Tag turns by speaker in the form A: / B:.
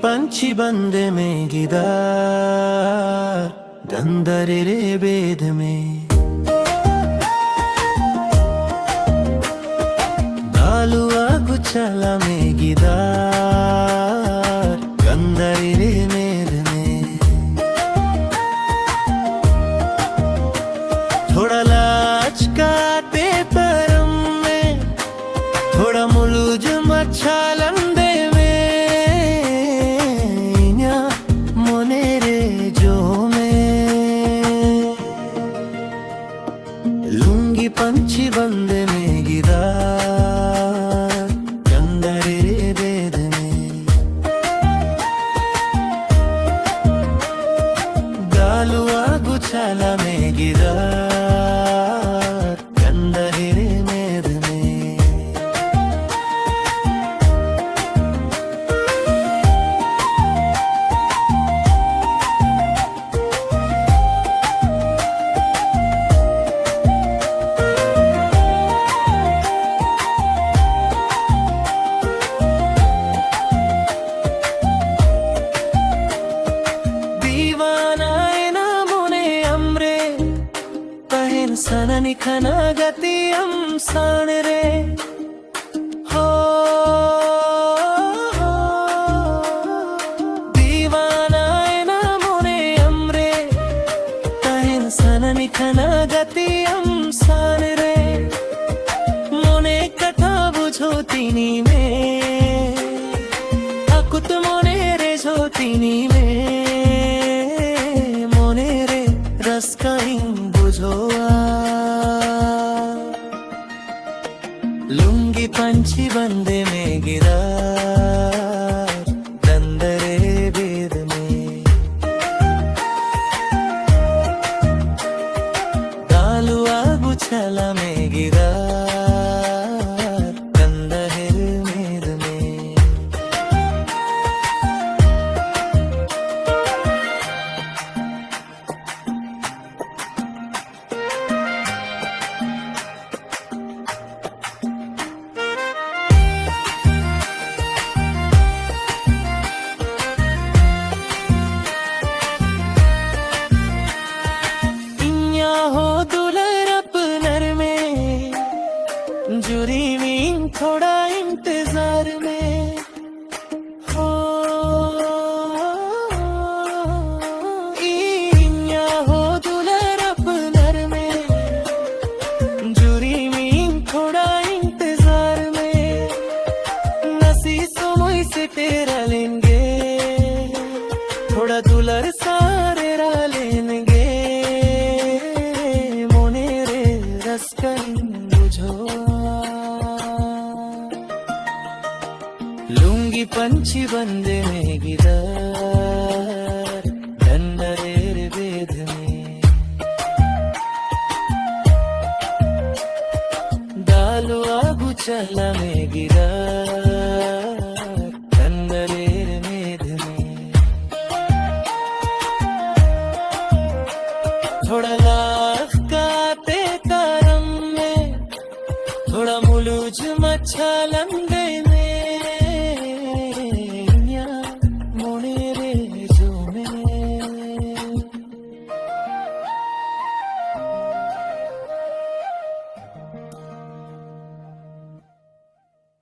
A: पंछी बंदे में गिदार दंदरे रे बेद में दालुआ गुच्छला में गिदार गंदरे रे मेद में थोड़ा लाच काते परम में थोड़ा मुलुज मच्छालम पंछी बंदे में गिदार गंदरे रे बेद में दालुआ गुच्छला में गिदार गंदरे रे मेद में सननि खना गति साण रे हो दीवाना ना मोरे अमरे तहन सननि खना गति साण रे मोने कथा बुझो तिनी में अकुत मोने रे जो तिनी में मोने रे रस कहीं बुझो लुंगी पंछी बंदे में गिदार दंदरे बेद में दालुआ गुच्छला में गिदार गंदरे मेद में जुरी में थोड़ा इंतजार में हो इन्या हो दुलर अपनर में जुरी में थोड़ा इंतजार में नसी समय से तेरा लेंगे थोड़ा दुलर सारे रा लेंगे मोने रे रस कहीं बुझो लुंगी पंछी बंदे में गिदार दंदरे रे बेद में दालुआ गुच्छला में गिदार दंदरे रे मेद में थोड़ा लाख काते करम में थोड़ा मुलुज मच्छा लंबे में